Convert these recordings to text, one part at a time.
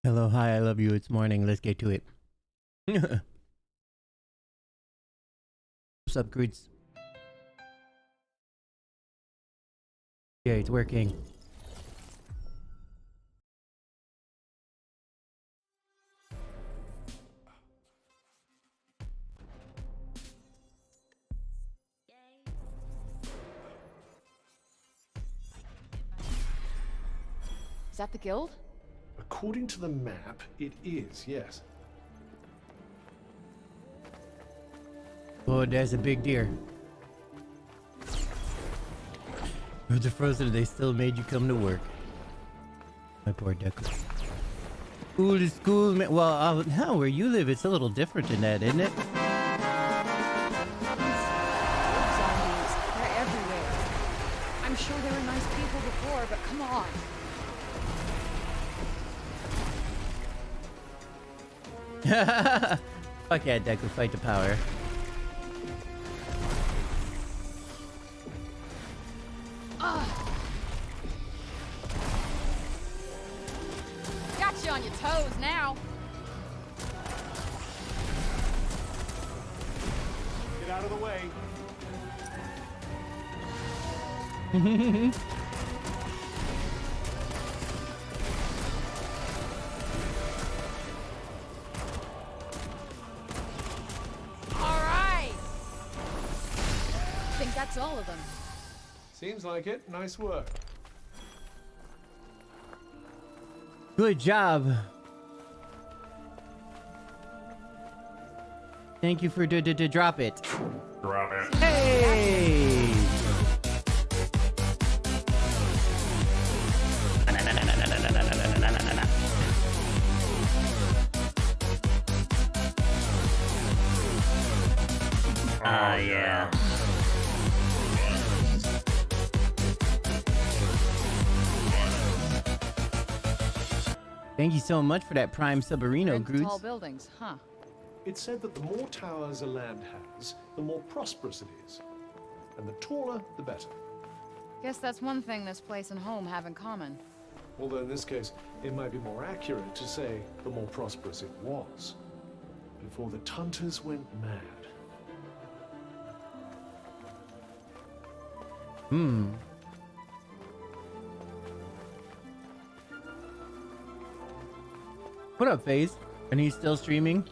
Hello, hi, I love you. It's morning. Let's get to it. What's up, Groots? Yeah, it's working. Is that the guild? According to the map, it is, yes. Oh, there's a big deer. With the frozen, they still made you come to work. My poor Deku. School is school, man. Well, now where you live, it's a little different than that, isn't it? Zombies. They're everywhere. I'm sure they were nice people before, but come on. Fuck yeah, Deku, fight the power. Got you on your toes now. Get out of the way. All right. I think that's all of them. Seems like it. Nice work. Good job. Thank you for drop it. Drop it. Hey! Oh, yeah. Thank you so much for that prime Submarino, And tall Groots. buildings, huh? It's said that the more towers a land has, the more prosperous it is. And the taller, the better. Guess that's one thing this place and home have in common. Although in this case, it might be more accurate to say the more prosperous it was. Before the Tunters went mad. What up, FaZe? And he's still streaming?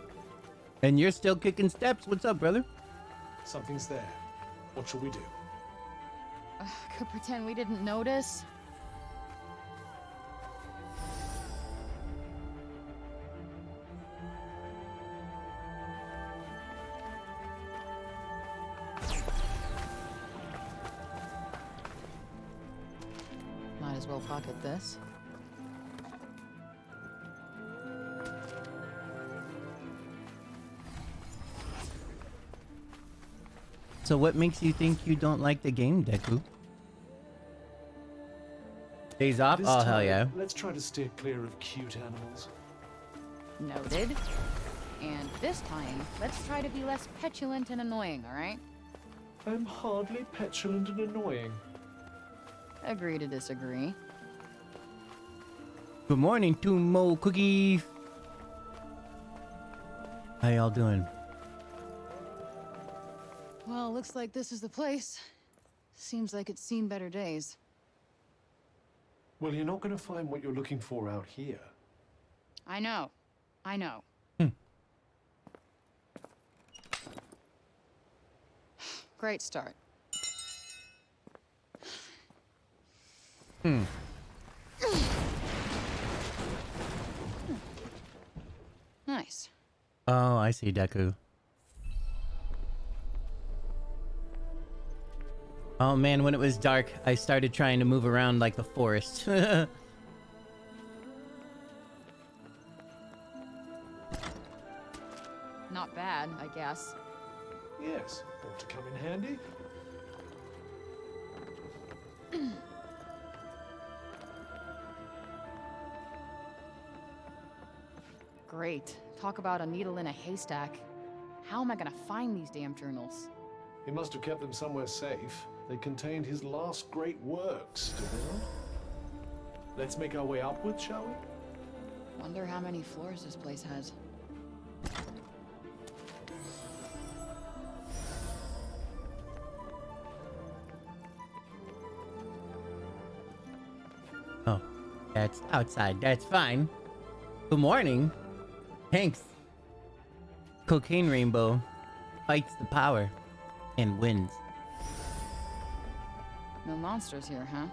And you're still kicking steps? What's up, brother? Something's there. What shall we do? Could pretend we didn't notice. Might as well pocket this. So what makes you think you don't like the game, Deku? Days off? This Oh, time, hell yeah. Let's try to steer clear of cute animals. Noted. And this time, let's try to be less petulant and annoying, alright? I'm hardly petulant and annoying. Agree to disagree. Good morning, Tumo Cookie. How y'all doing? Well, looks like this is the place. Seems like it's seen better days. Well, you're not going to find what you're looking for out here. I know. I know. Great start. Nice. Oh, I see, Deku. Oh man, when it was dark, I started trying to move around like the forest. Not bad, I guess. Yes, ought to come in handy. Great. Talk about a needle in a haystack. How am I gonna find these damn journals? He must have kept them somewhere safe. They contained his last great works, did they not? Let's make our way upwards, shall we? Wonder how many floors this place has. Oh, that's outside. That's fine. Good morning. Thanks. Cocaine Rainbow fights the power and wins. No monsters here, huh?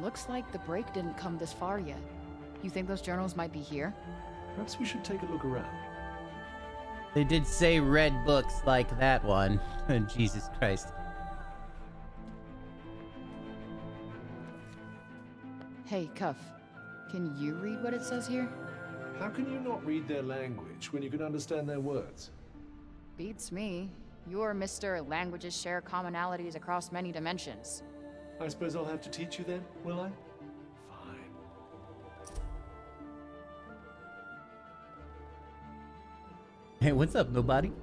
Looks like the break didn't come this far yet. You think those journals might be here? Perhaps we should take a look around. They did say read books like that one. Jesus Christ. Hey, Cuff. Can you read what it says here? How can you not read their language when you can understand their words? Beats me. You're Mr. Languages share commonalities across many dimensions. I suppose I'll have to teach you then, will I? Fine. Hey, what's up, nobody?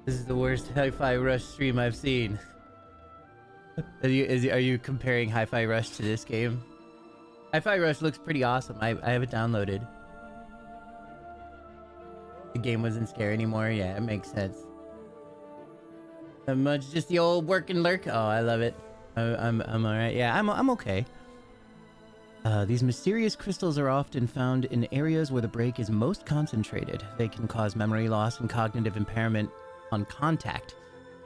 This is the worst Hi-Fi Rush stream I've seen. Are you comparing Hi-Fi Rush to this game? Hi-Fi Rush looks pretty awesome. I have it downloaded. The game wasn't scary anymore. Yeah, it makes sense. Much just the old work and lurk. Oh, I love it. I'm alright. Yeah, I'm okay. These mysterious crystals are often found in areas where the break is most concentrated. They can cause memory loss and cognitive impairment on contact,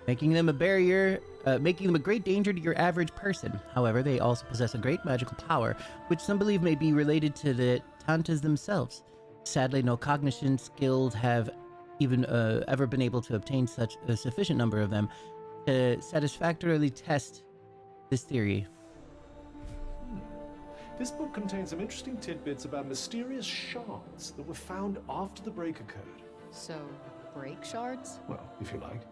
making them a great danger to your average person. However, they also possess a great magical power, which some believe may be related to the Tantas themselves. Sadly, no cognition skills have even ever been able to obtain such a sufficient number of them to satisfactorily test this theory. This book contains some interesting tidbits about mysterious shards that were found after the break occurred. So, break shards? Well, if you like.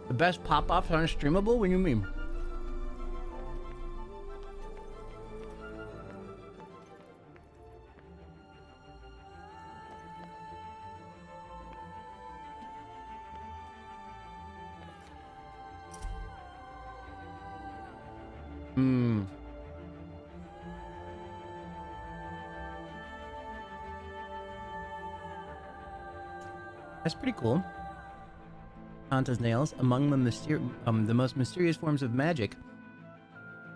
The best pop-offs aren't streamable? What do you mean? That's pretty cool. Tanta's nails, among the most mysterious forms of magic.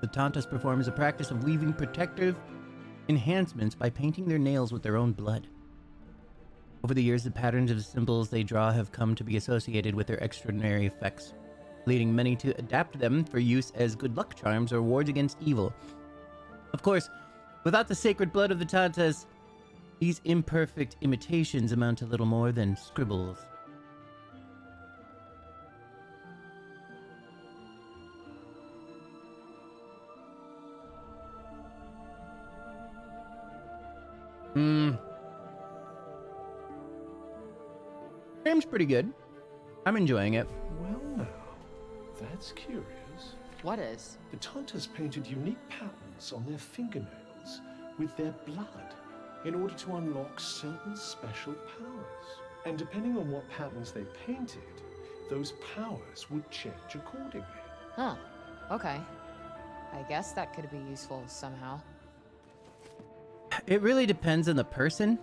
The Tantas performs a practice of weaving protective enhancements by painting their nails with their own blood. Over the years, the patterns of symbols they draw have come to be associated with their extraordinary effects, leading many to adapt them for use as good luck charms or wards against evil. Of course, without the sacred blood of the Tantas, these imperfect imitations amount to little more than scribbles. Game's pretty good. I'm enjoying it. Well now, that's curious. What is? The Tantas painted unique patterns on their fingernails with their blood in order to unlock certain special powers. And depending on what patterns they painted, those powers would change accordingly. Huh. Okay. I guess that could be useful somehow. It really depends on the person.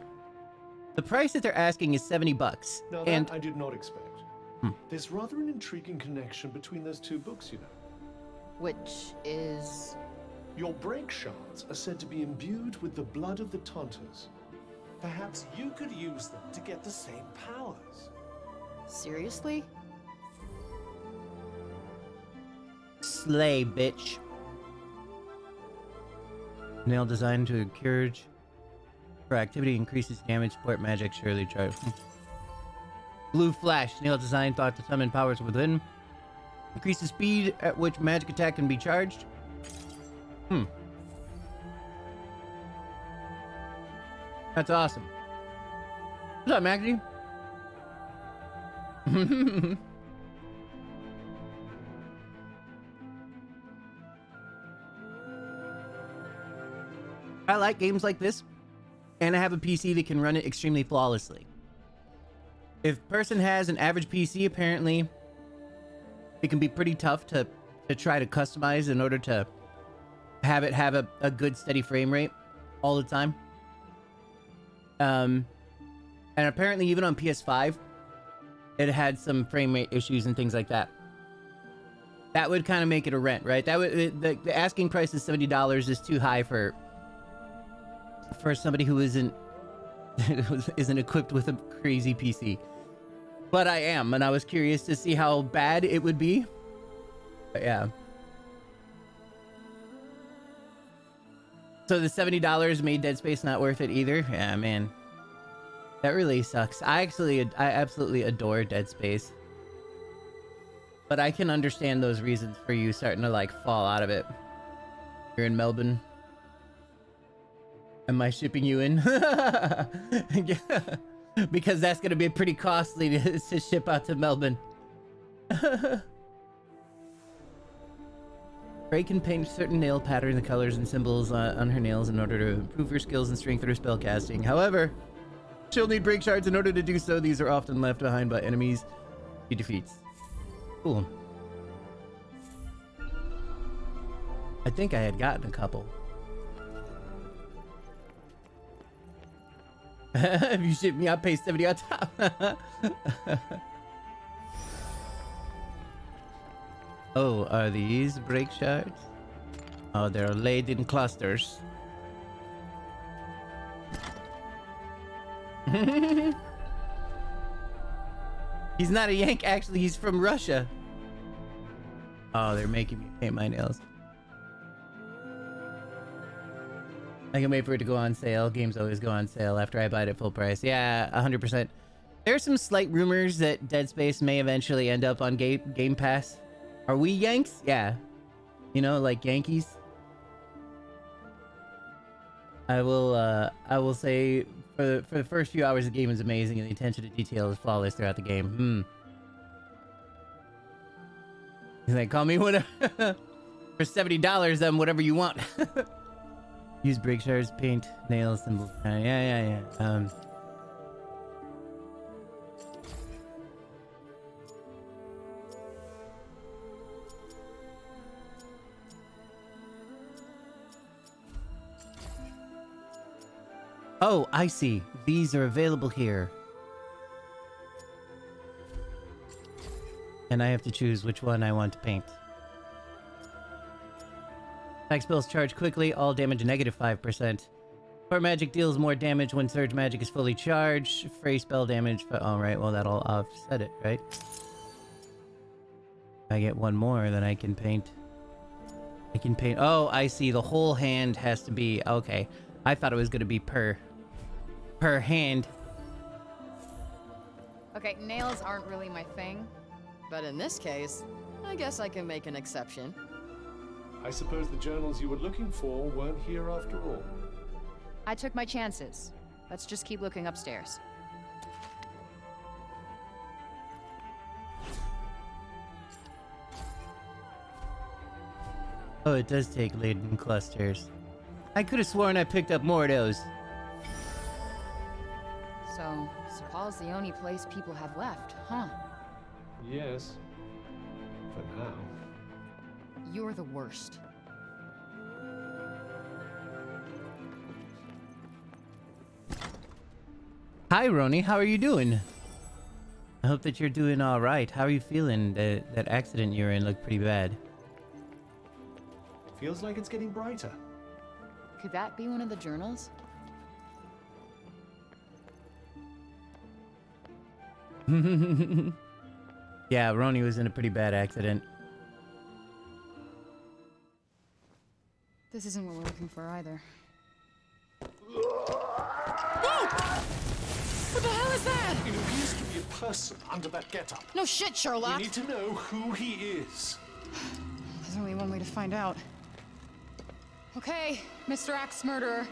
The price that they're asking is $70. Now And that I did not expect. There's rather an intriguing connection between those two books, you know. Which is... Your break shards are said to be imbued with the blood of the Tantas. Perhaps you could use them to get the same powers. Seriously? slay, bitch. Nail designed to encourage for activity, increases damage, support magic, surely try. Blue flash, nail design thought to summon powers within. Increase the speed at which magic attack can be charged. That's awesome. What's up, Maxie? I like games like this, and I have a PC that can run it extremely flawlessly. If a person has an average PC, apparently it can be pretty tough to try to customize in order to have it have a good steady frame rate all the time. And apparently even on PS5, it had some frame rate issues and things like that. That would kind of make it a rent, right? That would the asking price is $70 is too high for somebody who isn't equipped with a crazy PC. But I am, and I was curious to see how bad it would be. But yeah. So the $70 made Dead Space not worth it either? Yeah, man. That really sucks. I absolutely adore Dead Space. But I can understand those reasons for you starting to like fall out of it. You're in Melbourne. Am I shipping you in? Because that's gonna be pretty costly to ship out to Melbourne. Ray can paint certain nail patterns and colors and symbols on her nails in order to improve her skills and strengthen her spell casting. However, she'll need break shards in order to do so. These are often left behind by enemies she defeats. Cool. I think I had gotten a couple. If you ship me, I'll pay 70 on top. Oh, are these break shards? Oh, they're laid in clusters. He's not a Yank, actually. He's from Russia. Oh, they're making me paint my nails. I can wait for it to go on sale. Games always go on sale after I buy it at full price. Yeah, 100%. There's some slight rumors that Dead Space may eventually end up on Game Pass. Are we Yanks? Yeah. You know, like Yankees. I will say for the first few hours the game is amazing and the attention to detail is flawless throughout the game. He's like, call me whatever. For $70, then whatever you want. Use break shards, paint, nails, symbols. Yeah. Oh, I see. These are available here. And I have to choose which one I want to paint. Attack spells charge quickly, all damage negative 5%. Core magic deals more damage when surge magic is fully charged. Fray spell damage. Alright, well that'll offset it, right? If I get one more, then I can paint. Oh, I see. The whole hand has to be. Okay. I thought it was going to be per hand. Okay, nails aren't really my thing. But in this case, I guess I can make an exception. I suppose the journals you were looking for weren't here after all. I took my chances. Let's just keep looking upstairs. Oh, it does take laden clusters. I could have sworn I picked up more of those. So, Sepal's the only place people have left, huh? Yes. For now. You're the worst. Hi, Roni. How are you doing? I hope that you're doing all right. How are you feeling? That accident you were in looked pretty bad. Feels like it's getting brighter. Could that be one of the journals? Yeah, Roni was in a pretty bad accident. This isn't what we're looking for either. What the hell is that? It appears to be a person under that getup. No shit, Sherlock. We need to know who he is. There's only one way to find out. Okay, Mr. Axe Murderer.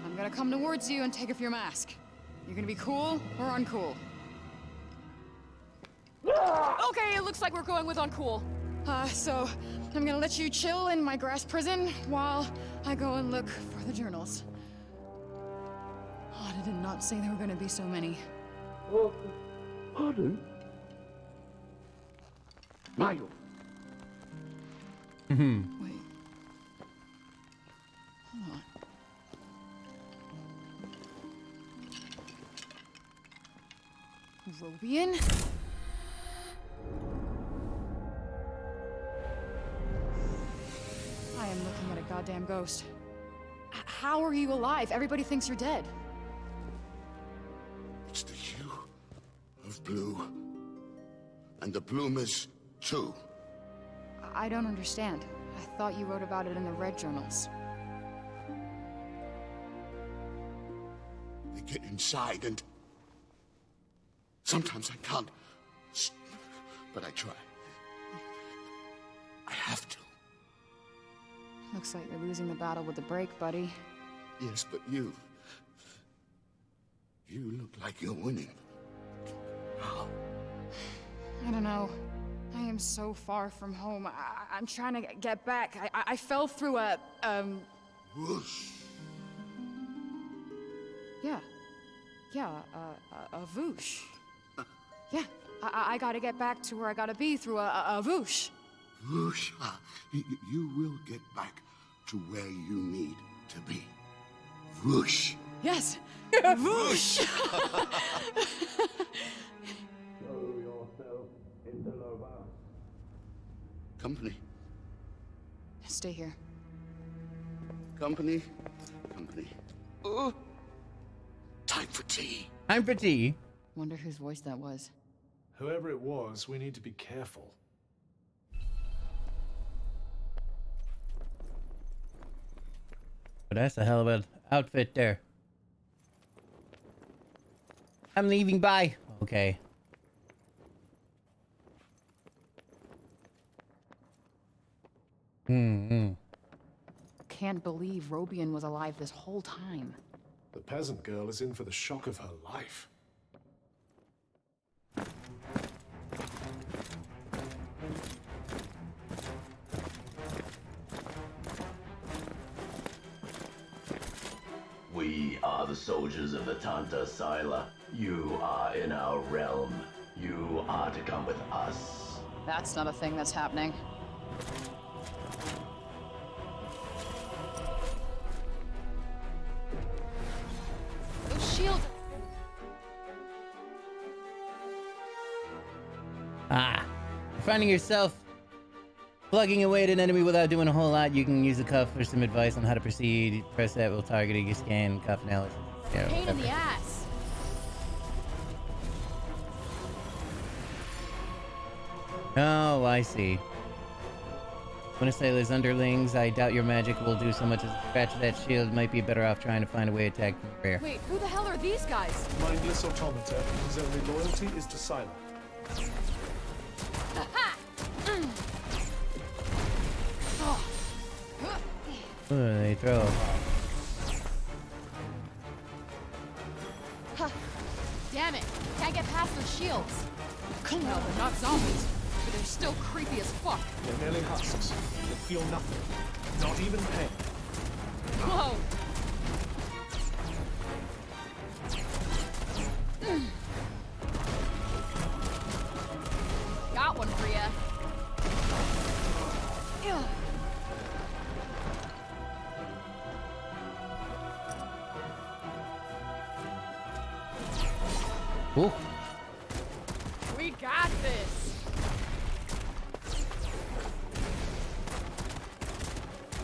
I'm gonna come towards you and take off your mask. You're gonna be cool or uncool? Okay, it looks like we're going with uncool. So I'm gonna let you chill in my grass prison while I go and look for the journals. Oh, I did not say there were gonna be so many. Pardon? Michael. Wait. Hold on. Robian? I am looking at a goddamn ghost. How are you alive? Everybody thinks you're dead. It's the hue of blue. And the bloomers, too. I don't understand. I thought you wrote about it in the red journals. They get inside and... Sometimes I can't. But I try. I have to. Looks like you're losing the battle with the break, buddy. Yes, but you... You look like you're winning. How? I don't know. I am so far from home. I'm trying to get back. I fell through a, Whoosh. Yeah. Yeah, a whoosh. Yeah, I gotta get back to where I gotta be through a whoosh. Whoosh. You will get back to where you need to be. Whoosh. Yes, whoosh! Company. Stay here. Company. Company. Time for tea. I'm pretty. Wonder whose voice that was. Whoever it was, we need to be careful. But that's a hell of an outfit there. I'm leaving. Bye. Okay. Can't believe Robian was alive this whole time. The peasant girl is in for the shock of her life. We are the soldiers of the Tanta Sila. You are in our realm. You are to come with us. That's not a thing that's happening. Those shields... Ah. Finding yourself plugging away at an enemy without doing a whole lot, you can use the cuff for some advice on how to proceed. Press that while targeting your scan, cuff analysis. Yeah, Pain in whatever. the ass. Oh, I see. When a sailor's underlings, I doubt your magic will do so much as scratch that shield. Might be better off trying to find a way to attack from the rear. Wait, who the hell are these guys? Mindless automata whose only loyalty is to Sila. Ooh, they throw. Damn it! Can't get past their shields. Well, they're not zombies, but they're still creepy as fuck. They're merely husks. They feel nothing. Not even pain. Whoa! Got one for ya. Ooh. We got this.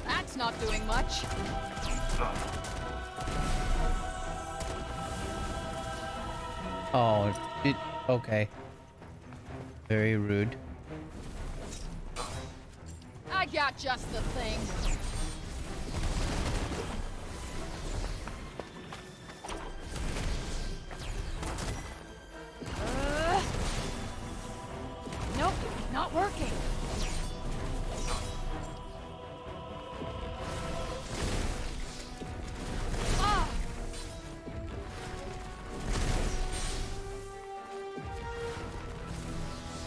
That's not doing much. Oh, it. Okay. Very rude. I got just the thing. Nope, not working. Ah!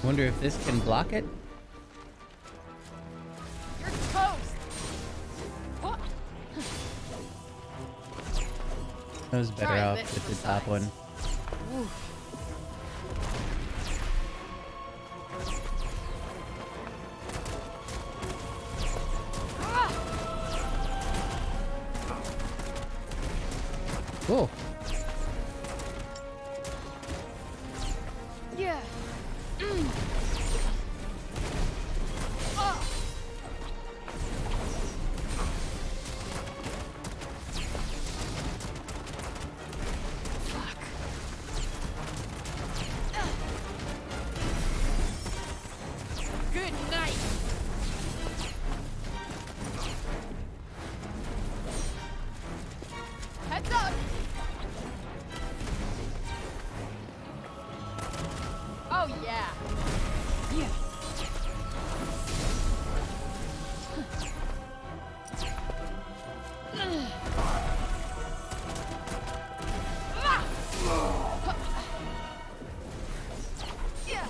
Wonder if this can block it? You're toast. What? I was better Try off this with the for top size. one. Oof. Ah! Cool. Yeah. Good night! Heads up! Oh, yeah. Yeah. Yeah.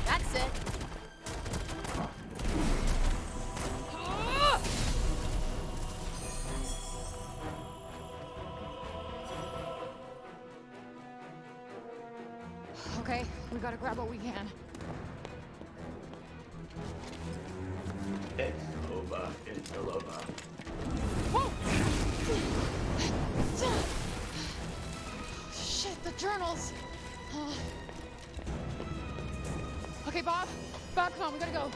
That's it. Okay, we gotta grab what we can. It's over. It's all over. Shit, the journals! Okay, Bob. Bob, come on, we gotta go.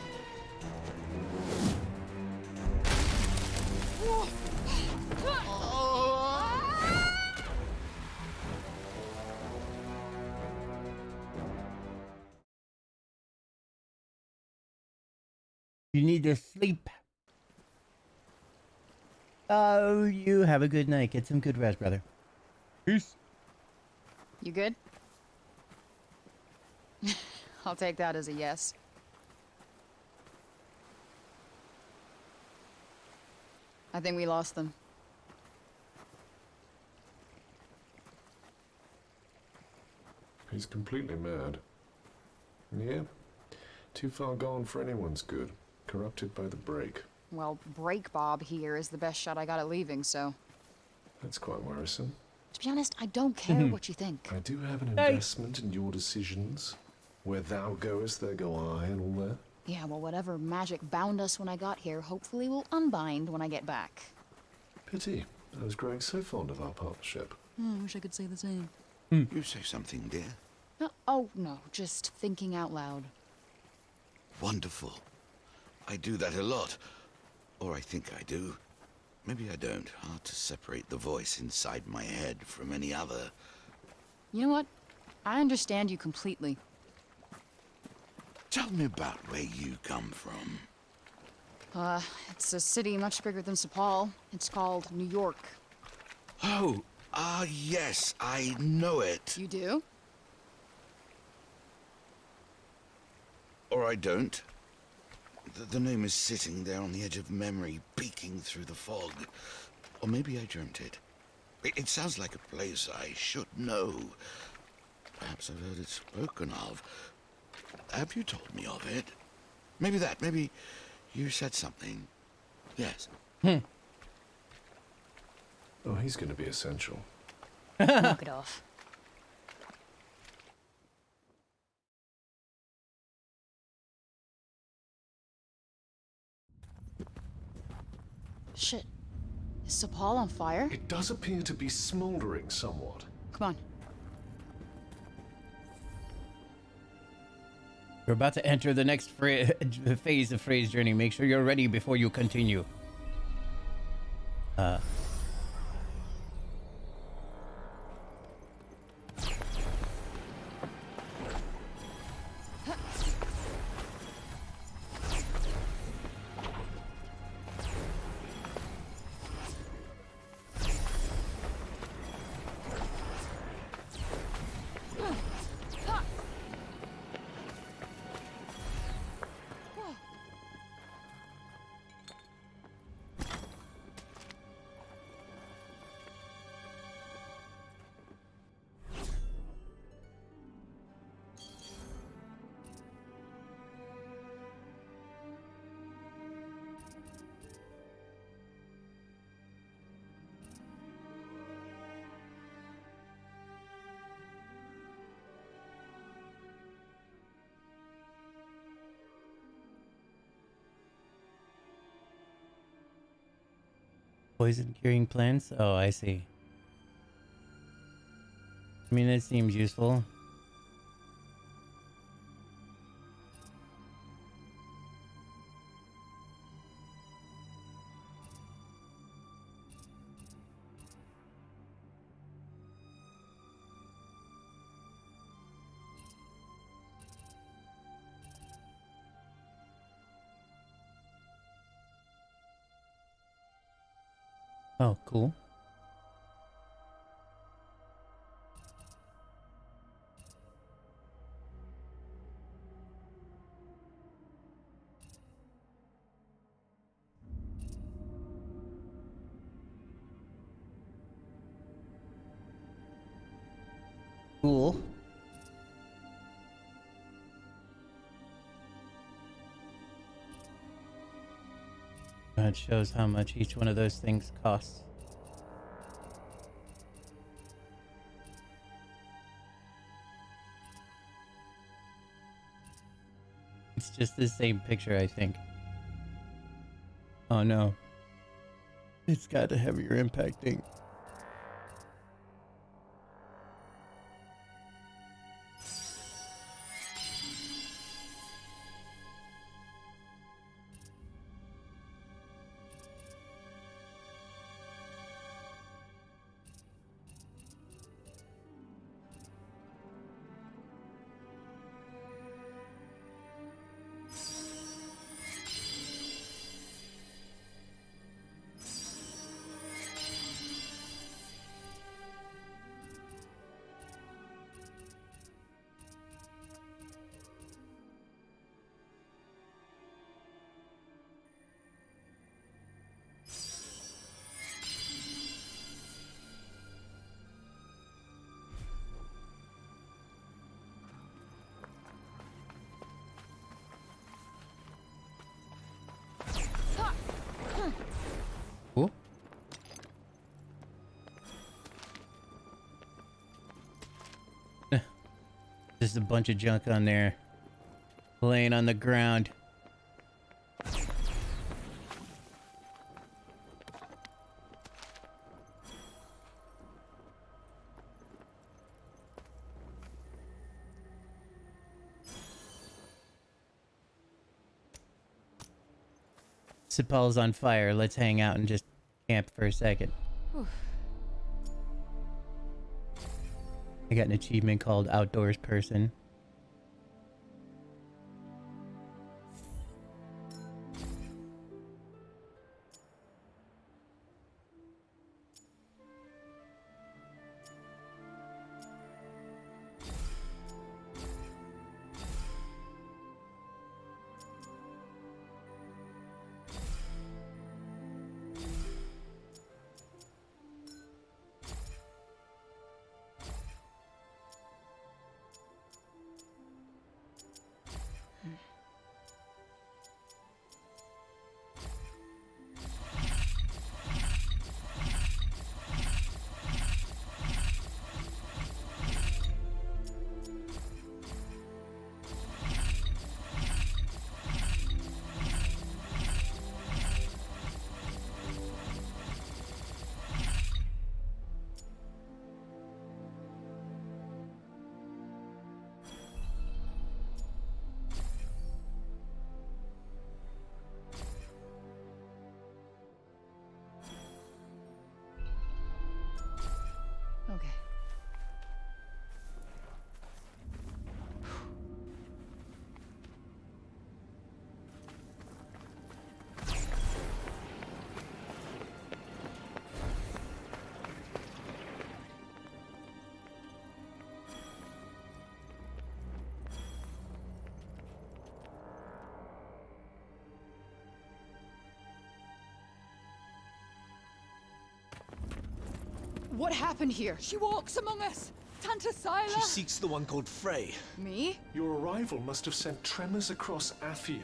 You need to sleep. Oh, you have a good night. Get some good rest, brother. Peace. You good? I'll take that as a yes. I think we lost them. He's completely mad. Yeah. Too far gone for anyone's good. Corrupted by the break. Well, Break Bob here is the best shot I got at leaving, so... That's quite worrisome. To be honest, I don't care what you think. I do have an investment in your decisions. Where thou goest, there go I, and all that. Yeah, well, whatever magic bound us when I got here, hopefully will unbind when I get back. Pity. I was growing so fond of our partnership. I wish I could say the same. You say something, dear. No, oh, no, just thinking out loud. Wonderful. I do that a lot. Or I think I do. Maybe I don't. Hard to separate the voice inside my head from any other. You know what? I understand you completely. Tell me about where you come from. It's a city much bigger than Sepal. It's called New York. Oh, yes, I know it. You do? Or I don't. The name is sitting there on the edge of memory, peeking through the fog. Or maybe I dreamt it. It sounds like a place I should know. Perhaps I've heard it spoken of. Have you told me of it? Maybe that, maybe you said something. Yes. Oh, he's going to be essential. Knock it off. Shit. Is Sepal on fire? It does appear to be smoldering somewhat. Come on. We're about to enter the next phase of Frey's journey. Make sure you're ready before you continue. Poison curing plants? Oh, I see. I mean, that seems useful. Oh, cool. Cool. That shows how much each one of those things costs. It's just the same picture, I think. Oh no. It's got a heavier impacting. Cool. Just a bunch of junk on there, laying on the ground. Sepul's on fire. Let's hang out and just camp for a second. I got an achievement called Outdoors Person. Okay. What happened here? She walks among us! Tanta Sila! She seeks the one called Frey. Me? Your arrival must have sent tremors across Athia.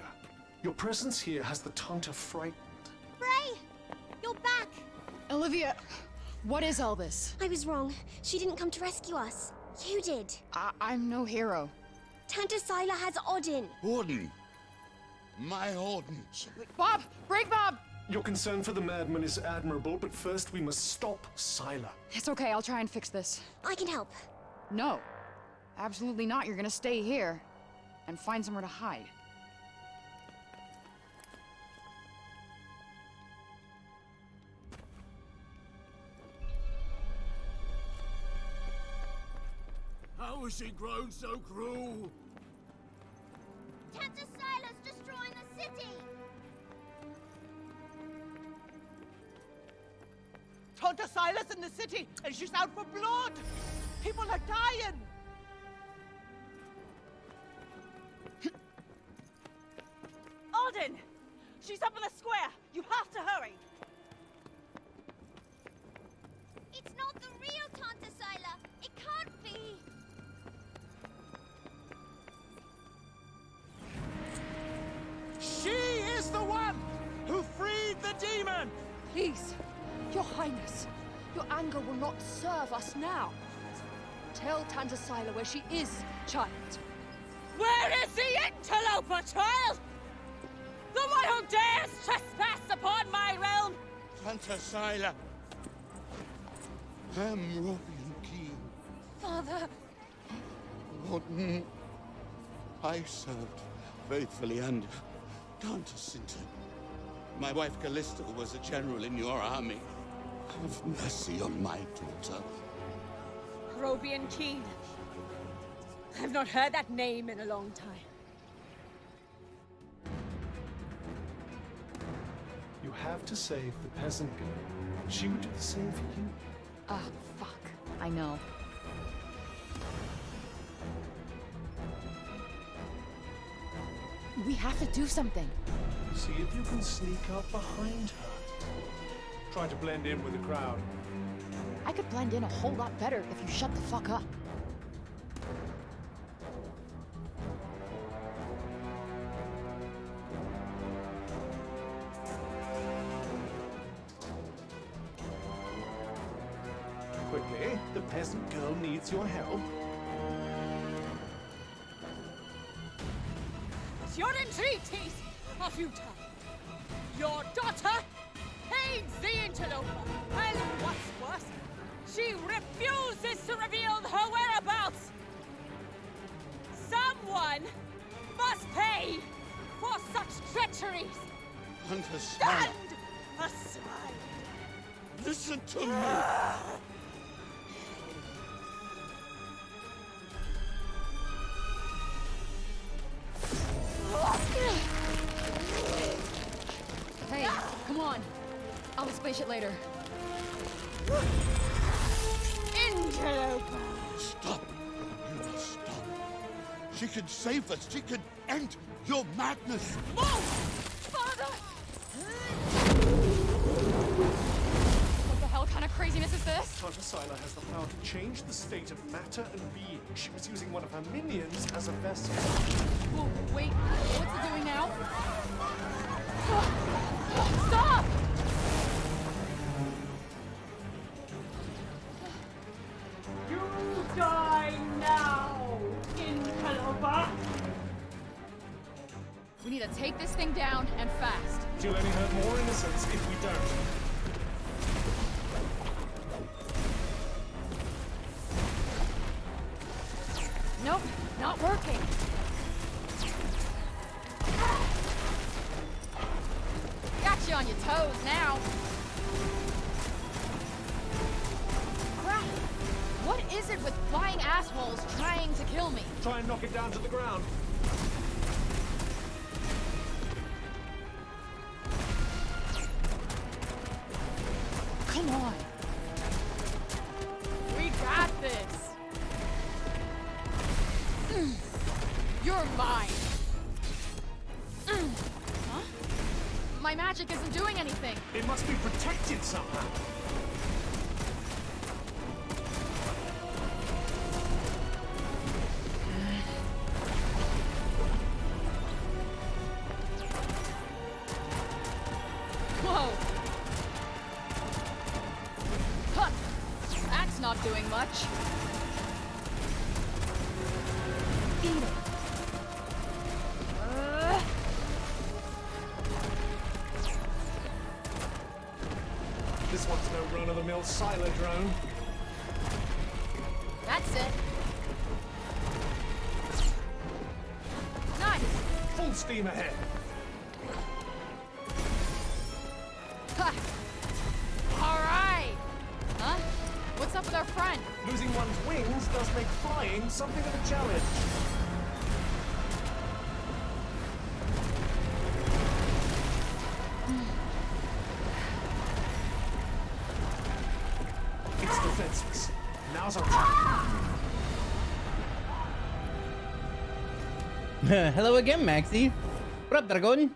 Your presence here has the Tanta frightened. Frey! You're back! Olivia, what is all this? I was wrong. She didn't come to rescue us. You did. I'm no hero. Tanta Sila has Odin. Mornin! My Odin! Bob! Break Bob! Your concern for the madman is admirable, but first we must stop Sila. It's okay, I'll try and fix this. I can help. No. Absolutely not. You're gonna stay here. And find somewhere to hide. How has she grown so cruel? Tanta Sila's destroying the city! Tanta Sila's in the city, and she's out for blood! People are dying! Alden! She's up in the square! You have to hurry! It's not the real Tanta Sila! It can't be! She is the one who freed the demon! Please, Your Highness, your anger will not serve us now. Tell Tanta Sila where she is, child. Where is the interloper, child? The one who dares trespass upon my realm? Tanta Sila. I am Robian King. Father! Mornin. I served faithfully under Tanta Sinton. My wife Callista was a general in your army. Have mercy on my daughter. Robian Keen. I've not heard that name in a long time. You have to save the peasant girl. She would do the same for you. Ah, fuck. I know. We have to do something. See if you can sneak up behind her. Try to blend in with the crowd. I could blend in a whole lot better if you shut the fuck up. Quickly, the peasant girl needs your help. Your entreaties are futile. Your daughter aids the interloper, and what's worse, she refuses to reveal her whereabouts. Someone must pay for such treacheries. Tanta Stand Sila. aside. Listen to me. Hey, come on. I'll explain shit later. Interloper. Stop. You must stop. She can save us. She can end your madness. Move! Father! What the hell kind of craziness is this? Tanta Sila has the power to change the state of matter and being. She was using one of her minions as a vessel. Whoa, wait, what's it doing now? Stop! You die now, interloper! We need to take this thing down and fast. She'll only hurt more innocents if we don't. Nope, not working. Got you on your toes now. Crap! What is it with flying assholes trying to kill me? Try and knock it down to the ground. Come on. We got this. You're mine. Huh? My magic isn't doing anything. It must be protected somehow. Whoa. Huh. That's not doing much. Eat it. This one's no run-of-the-mill Siler drone. That's it. Nice. Full steam ahead. Ha! All right. Huh? What's up with our friend? Losing one's wings does make flying something of a challenge. It's defenseless. Now's our time. Hello again, Maxi. What up, Dragon?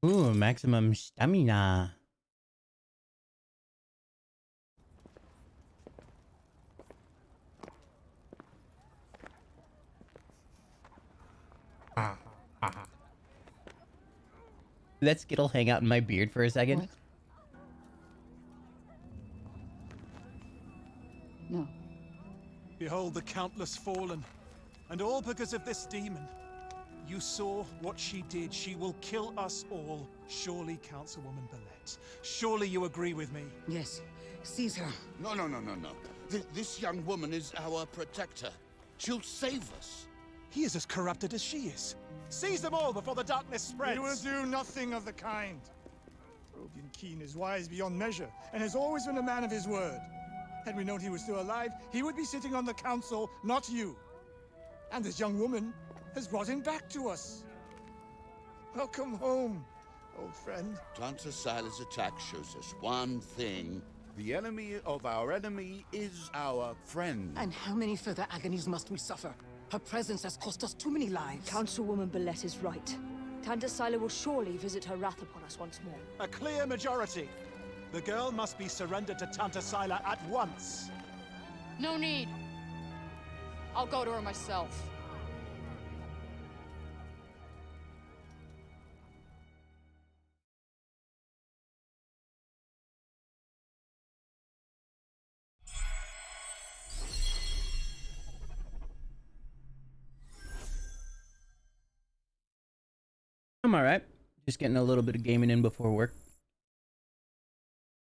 Ooh, maximum stamina. Let Skittle hang out in my beard for a second. What? No. Behold the countless fallen, and all because of this demon. You saw what she did. She will kill us all. Surely, Councilwoman Billette. Surely you agree with me. Yes. Seize her. No. This young woman is our protector. She'll save us. He is as corrupted as she is. Seize them all before the darkness spreads. We will do nothing of the kind. Rodian Keen is wise beyond measure, and has always been a man of his word. Had we known he was still alive, he would be sitting on the council, not you. And this young woman has brought him back to us. Welcome home, old friend. Tanta Sila's attack shows us one thing. The enemy of our enemy is our friend. And how many further agonies must we suffer? Her presence has cost us too many lives. Councilwoman Billette is right. Tanta Sila will surely visit her wrath upon us once more. A clear majority. The girl must be surrendered to Tanta Sila at once. No need. I'll go to her myself. I'm alright. Just getting a little bit of gaming in before work.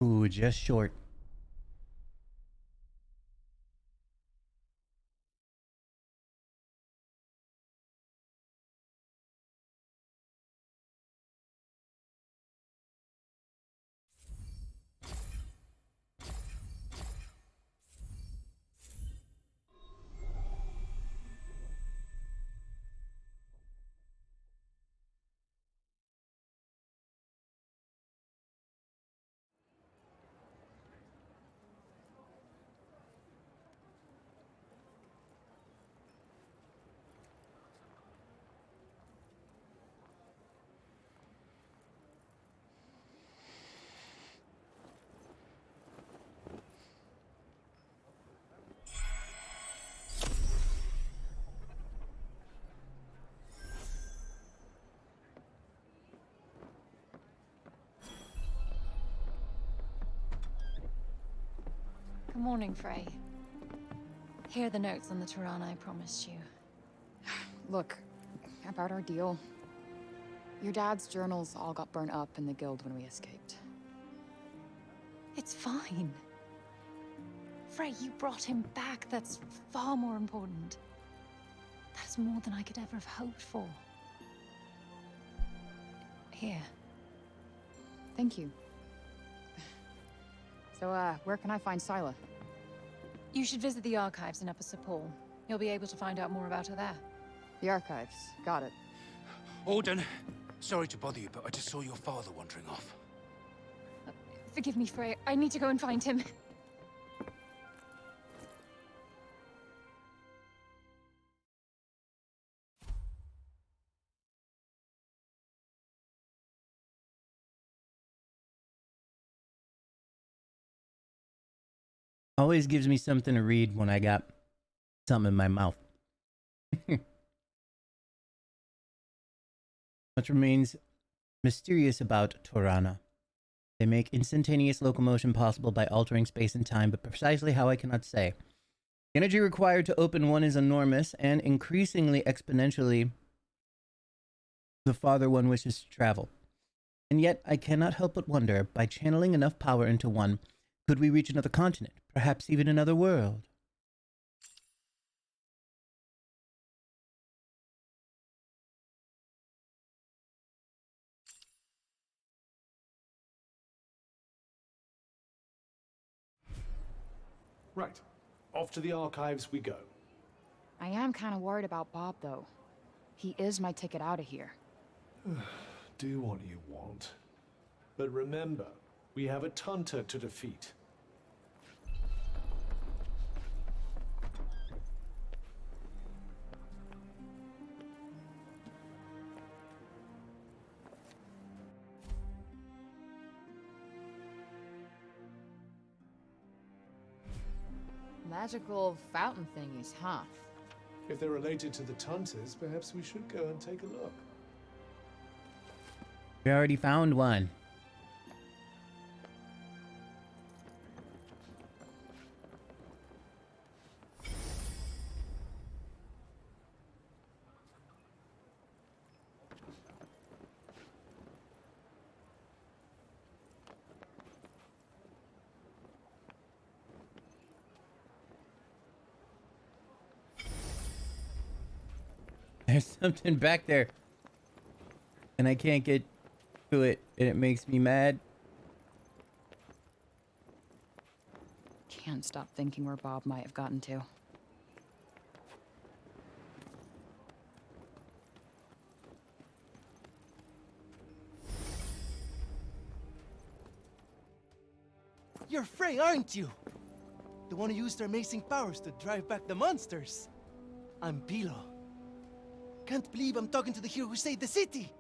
Ooh, just short. Good morning, Frey. Here are the notes on the Tirana I promised you. Look, about our deal. Your dad's journals all got burnt up in the guild when we escaped. It's fine. Frey, you brought him back. That's far more important. That's more than I could ever have hoped for. Here. Thank you. So, where can I find Sila? You should visit the archives in Upper Sepul. You'll be able to find out more about her there. The archives. Got it. Alden, sorry to bother you, but I just saw your father wandering off. Forgive me, Frey. I need to go and find him. Always gives me something to read when I got something in my mouth. Much remains mysterious about Tirana. They make instantaneous locomotion possible by altering space and time, but precisely how I cannot say. The energy required to open one is enormous, and increasingly exponentially the farther one wishes to travel. And yet, I cannot help but wonder, by channeling enough power into one, could we reach another continent, perhaps even another world? Right. Off to the archives we go. I am kind of worried about Bob, though. He is my ticket out of here. Do what you want. But remember, we have a Tanta to defeat. Magical fountain thingies, huh? If they're related to the Tantas, perhaps we should go and take a look. We already found one. There's something back there. And I can't get to it, and it makes me mad. Can't stop thinking where Bob might have gotten to. You're Frey, aren't you? The one who used her amazing powers to drive back the monsters. I'm Pilo. Can't believe I'm talking to the hero who saved the city.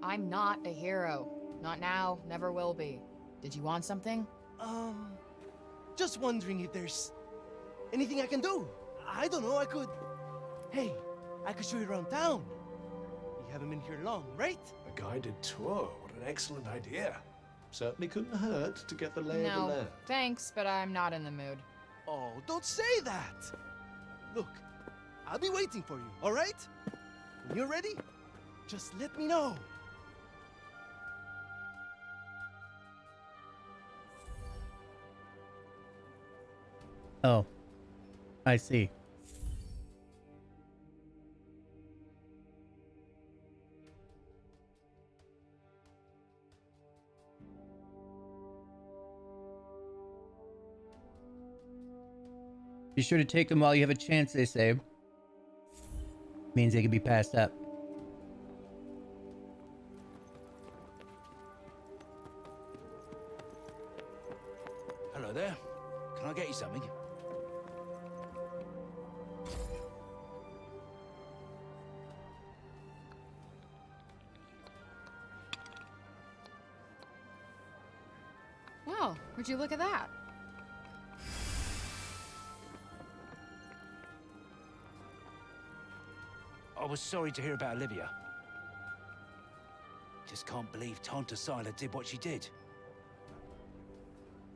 I'm not a hero. Not now, never will be. Did you want something? Just wondering if there's anything I can do. I don't know, I could... Hey, I could show you around town. You haven't been here long, right? A guided tour, what an excellent idea. Certainly couldn't hurt to get the lay of the No, land. thanks, but I'm not in the mood. Oh, don't say that! Look, I'll be waiting for you, all right? When you're ready, just let me know. Oh, I see. Be sure to take them while you have a chance, they say. Means they can be passed up. Hello there. Can I get you something? Wow, would you look at that? I was sorry to hear about Olivia. Just can't believe Tanta Sila did what she did.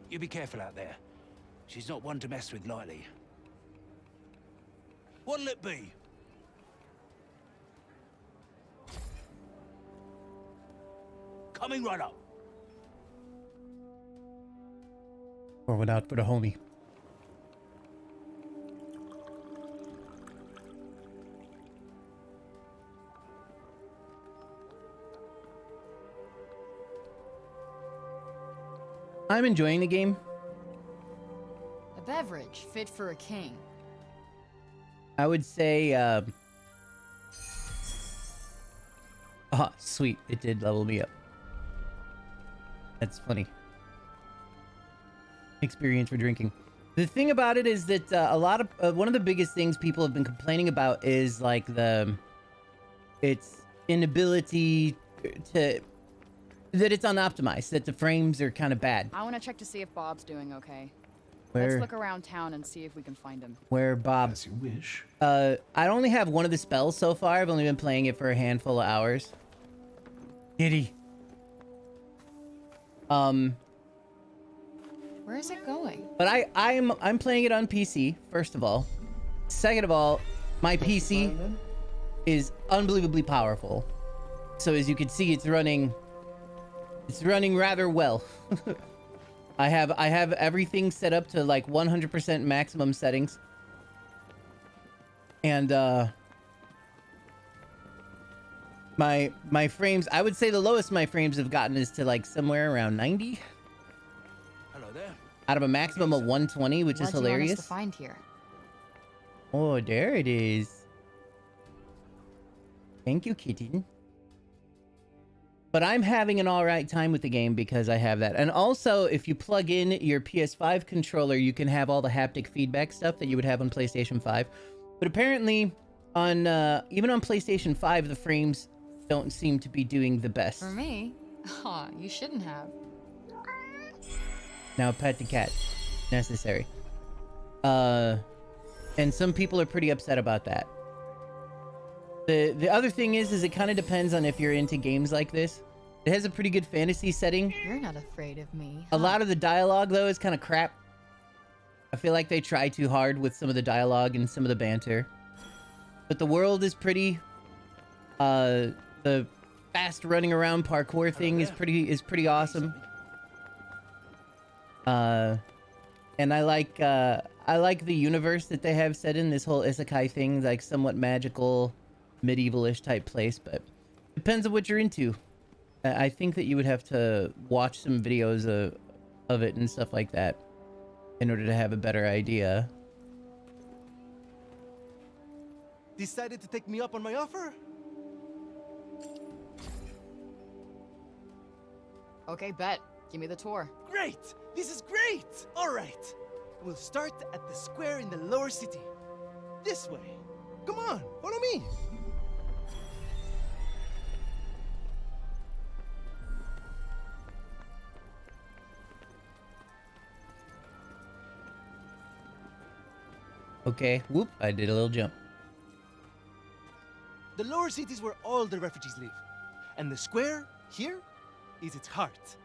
You be careful out there. She's not one to mess with lightly. What'll it be? Coming right up. Forward out for the homie. I'm enjoying the game. A beverage fit for a king. I would say, oh, sweet. It did level me up. That's funny. Experience for drinking. The thing about it is that a lot of one of the biggest things people have been complaining about is like its inability to, that it's unoptimized, that the frames are kind of bad. I want to check to see if Bob's doing okay. Where? Let's look around town and see if we can find him. Where Bob? As you wish. I only have one of the spells so far. I've only been playing it for a handful of hours. Kitty. Where is it going? But I'm playing it on PC, first of all. Second of all, my PC is unbelievably powerful. So as you can see, it's running It's running rather well. I have everything set up to like 100% maximum settings. And my frames, I would say the lowest my frames have gotten is to like somewhere around 90. Hello there. Out of a maximum of 120, which is hilarious. What do you want us to find here? Oh, there it is. Thank you, kitten. But I'm having an alright time with the game because I have that. And also, if you plug in your PS5 controller, you can have all the haptic feedback stuff that you would have on PlayStation 5. But apparently, on even on PlayStation 5, the frames don't seem to be doing the best. For me? Aw, you shouldn't have. Now pet the cat. Necessary. And some people are pretty upset about that. The other thing is it kind of depends on if you're into games like this. It has a pretty good fantasy setting. You're not afraid of me. A lot of the dialogue, though, is kind of crap. I feel like they try too hard with some of the dialogue and some of the banter. But the world is pretty. The fast running around parkour thing is pretty awesome. And I like the universe that they have set in, this whole isekai thing, like somewhat magical, medieval-ish type place, but depends on what you're into. I think that you would have to watch some videos of it and stuff like that in order to have a better idea. Decided to take me up on my offer? Okay, bet. Give me the tour. Great! This is great! Alright. We'll start at the square in the lower city. This way. Come on, follow me! Okay, whoop, I did a little jump. The lower city is where all the refugees live. And the square, here, is its heart.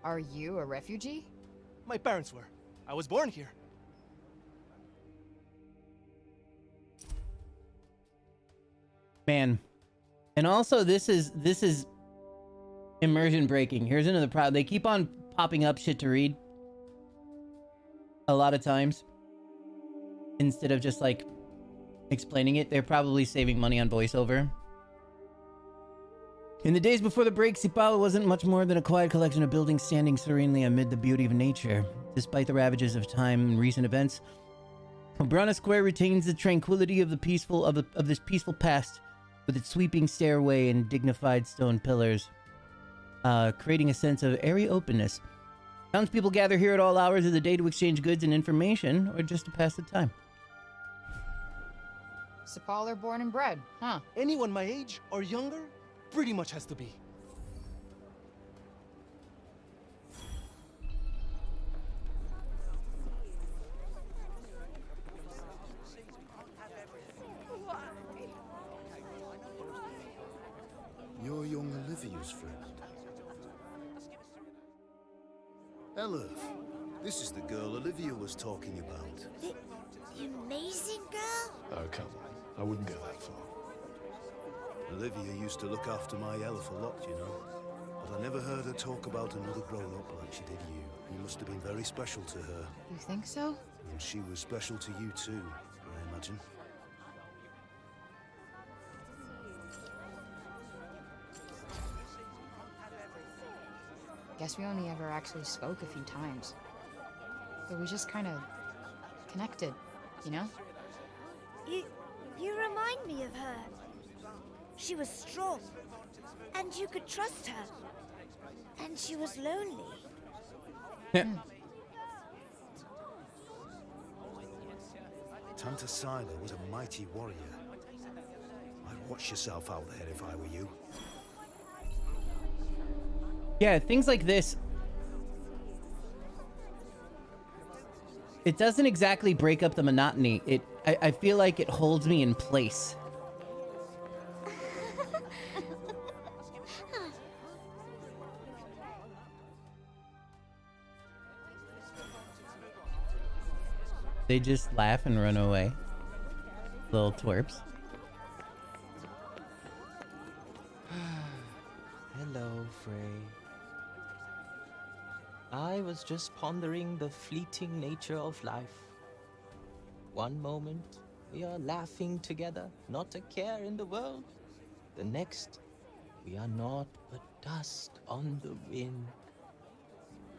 Are you a refugee? My parents were. I was born here. Man. And also, this is immersion breaking. Here's another problem. They keep on popping up shit to read. A lot of times. Instead of just, like, explaining it, they're probably saving money on voiceover. In the days before the break, Cipal wasn't much more than a quiet collection of buildings standing serenely amid the beauty of nature. Despite the ravages of time and recent events, Obrana Square retains the tranquility of this peaceful past, with its sweeping stairway and dignified stone pillars, creating a sense of airy openness. Townspeople gather here at all hours of the day to exchange goods and information, or just to pass the time. Cipal are born and bred, huh? Anyone my age or younger pretty much has to be. You're young Olivia's friend. Elif, this is the girl Olivia was talking about. The amazing girl? Oh, come on. I wouldn't go that far. Olivia used to look after my elf a lot, you know. But I never heard her talk about another grown-up like she did you. You must have been very special to her. You think so? And she was special to you too, I imagine. Guess we only ever actually spoke a few times. But we just kind of connected, you know? You remind me of her. She was strong, and you could trust her. And she was lonely. Tanta Sila was a mighty warrior. I'd watch yourself out there if I were you. Yeah, things like this. It doesn't exactly break up the monotony. I feel like it holds me in place. They just laugh and run away. Little twerps. Hello. I was just pondering the fleeting nature of life. One moment, we are laughing together, not a care in the world. The next, we are naught but dust on the wind.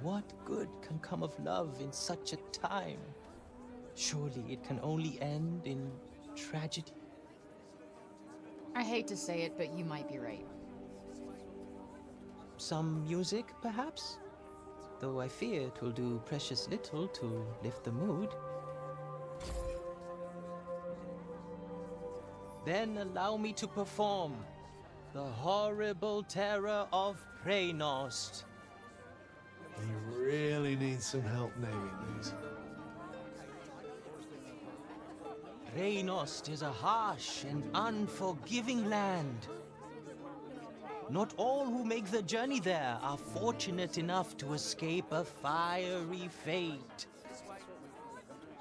What good can come of love in such a time? Surely it can only end in tragedy. I hate to say it, but you might be right. Some music, perhaps? Though I fear it will do precious little to lift the mood. Then allow me to perform the horrible terror of Preynost. You really need some help naming these. Preynost is a harsh and unforgiving land. Not all who make the journey there are fortunate enough to escape a fiery fate.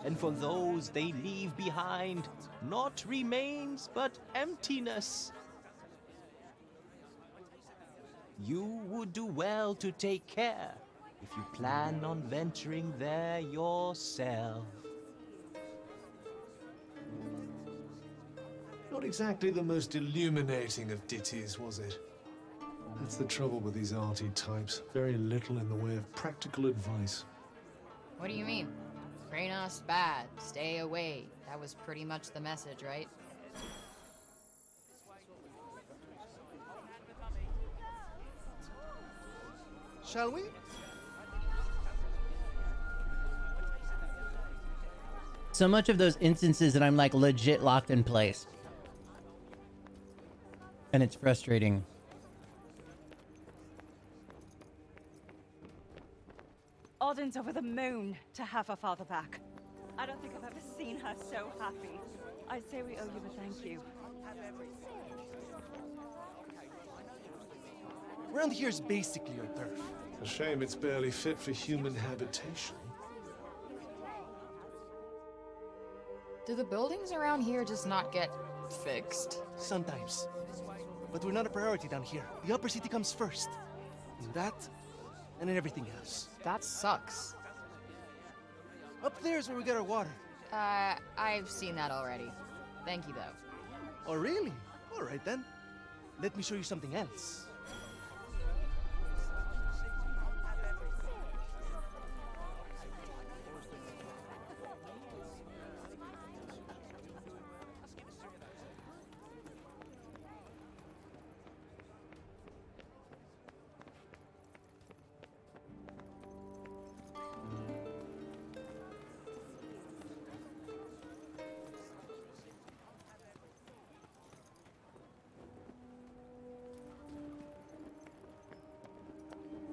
And for those they leave behind, not remains but emptiness. You would do well to take care if you plan on venturing there yourself. Not exactly the most illuminating of ditties, was it? That's the trouble with these arty types. Very little in the way of practical advice. What do you mean? Preynost bad. Stay away. That was pretty much the message, right? Shall we? So much of those instances that I'm like legit locked in place. And it's frustrating. Odin's over the moon to have her father back. I don't think I've ever seen her so happy. I say we owe you a thank you. Around here's basically your turf. A shame it's barely fit for human habitation. Do the buildings around here just not get fixed? Sometimes. But we're not a priority down here. The upper city comes first. And that, and then everything else. That sucks. Up there's where we get our water. I've seen that already. Thank you, though. Oh, really? All right, then. Let me show you something else.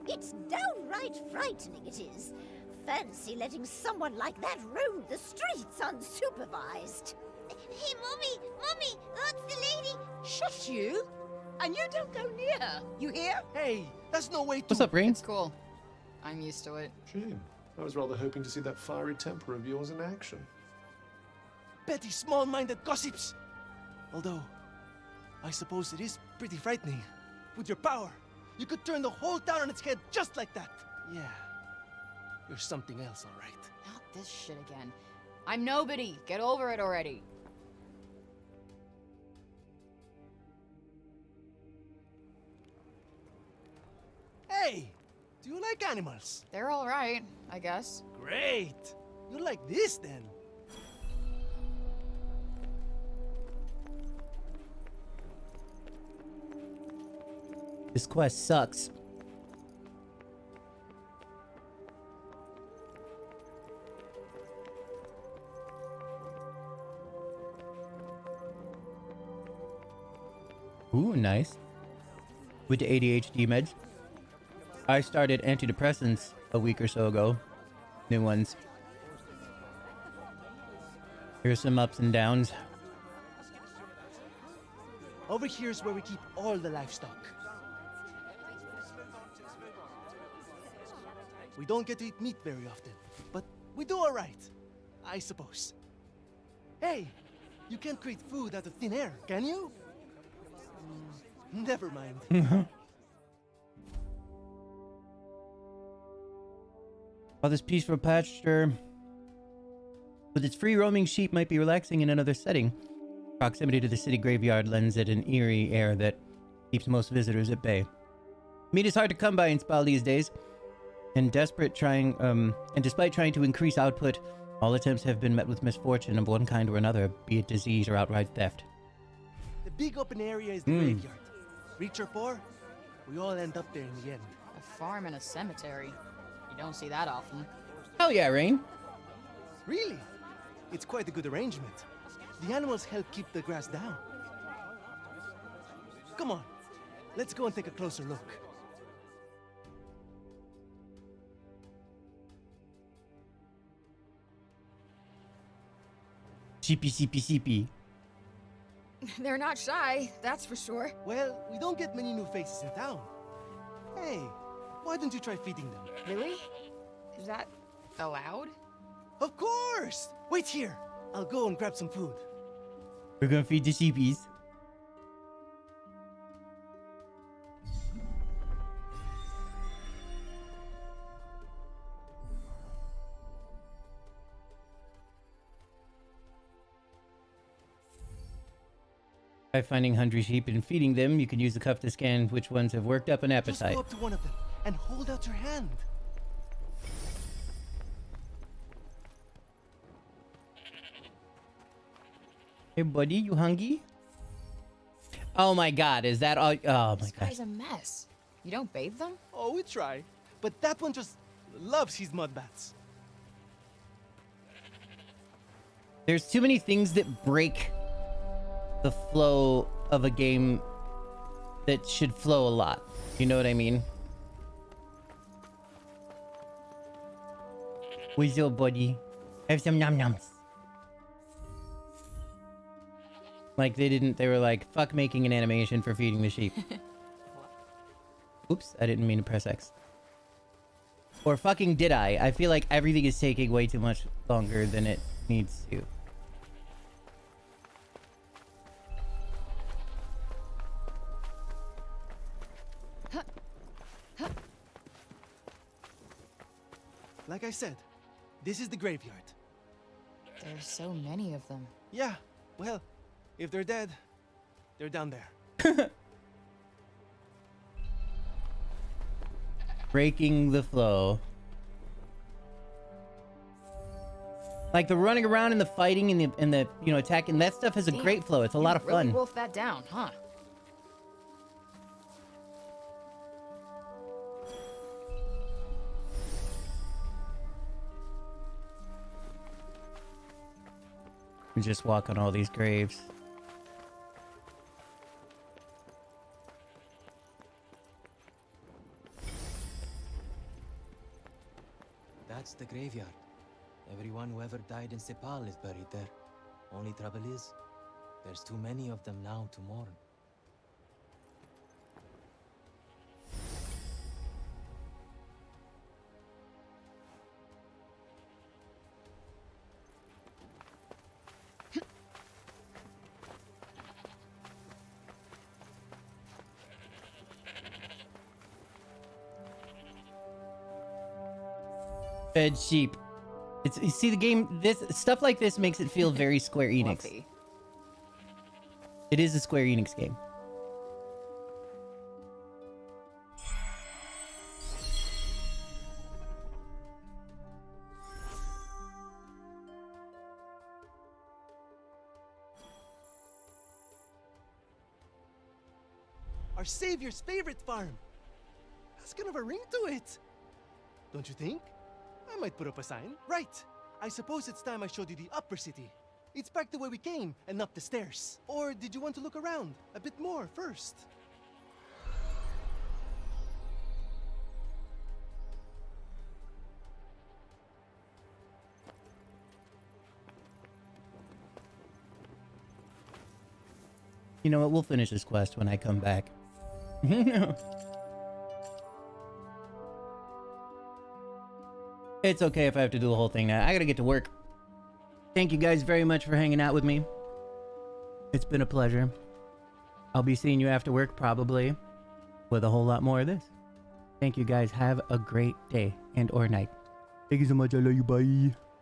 It's downright frightening, it is. Fancy letting someone like that roam the streets unsupervised. Hey, Mommy! Mommy! That's the lady! Shush you! And you don't go near her, you hear? Hey, that's no way to... What's up, Rain? It's cool. I'm used to it. Shame. I was rather hoping to see that fiery temper of yours in action. Petty, small-minded gossips! Although, I suppose it is pretty frightening. With your power, you could turn the whole town on its head just like that. Yeah, you're something else, all right. Not this shit again. I'm nobody. Get over it already. Hey, do you like animals? They're all right, I guess. Great! You like this, then? This quest sucks. Ooh, nice. With the ADHD meds. I started antidepressants a week or so ago. New ones. Here's some ups and downs. Over here's where we keep all the livestock. We don't get to eat meat very often, but we do all right, I suppose. Hey, you can't create food out of thin air, can you? Never mind. While this peaceful pasture with its free-roaming sheep might be relaxing in another setting, proximity to the city graveyard lends it an eerie air that keeps most visitors at bay. Meat is hard to come by in Spal these days, and despite trying to increase output, all attempts have been met with misfortune of one kind or another, be it disease or outright theft. The big open area is the graveyard. Rich or poor, we all end up there in the end. A farm and a cemetery. You don't see that often. Hell yeah, Rain. Really? It's quite a good arrangement. The animals help keep the grass down. Come on, let's go and take a closer look. CP. They're not shy, that's for sure. Well, we don't get many new faces in town. Hey, why don't you try feeding them? Really? Is that allowed? Of course! Wait here. I'll go and grab some food. We're gonna feed the sheepies. By finding hungry sheep and feeding them, you can use the cuff to scan which ones have worked up an appetite. Just go up to one of them and hold out your hand. Hey, buddy, you hungry? Oh my god, is that all? Oh my This god. guy's a mess. You don't bathe them? Oh, we try. But that one just loves his mud baths. There's too many things that break the flow of a game that should flow a lot. You know what I mean? Where's your buddy? Have some nom noms. Like they were like, fuck making an animation for feeding the sheep. Oops, I didn't mean to press X. Or fucking did I? I feel like everything is taking way too much longer than it needs to. Like I said, this is the graveyard. There's so many of them. Yeah, well, if they're dead, they're down there. Breaking the flow. Like the running around and the fighting and the you know attacking, that stuff has a great flow. It's a lot of Really fun. wolf that down, huh? We just walk on all these graves. That's the graveyard. Everyone who ever died in Sepal is buried there. Only trouble is, there's too many of them now to mourn. Fed sheep. It's you see the game. This stuff like this makes it feel very Square Enix. Fluffy. It is a Square Enix game. Our savior's favorite farm. Has kind of a ring to it. Don't you think? I might put up a sign. Right. I suppose it's time I showed you the upper city. It's back the way we came and up the stairs. Or did you want to look around a bit more first? You know what? We'll finish this quest when I come back. It's okay if I have to do the whole thing now. I gotta get to work. Thank you guys very much for hanging out with me. It's been a pleasure. I'll be seeing you after work probably with a whole lot more of this. Thank you guys. Have a great day and or night. Thank you so much. I love you. Bye.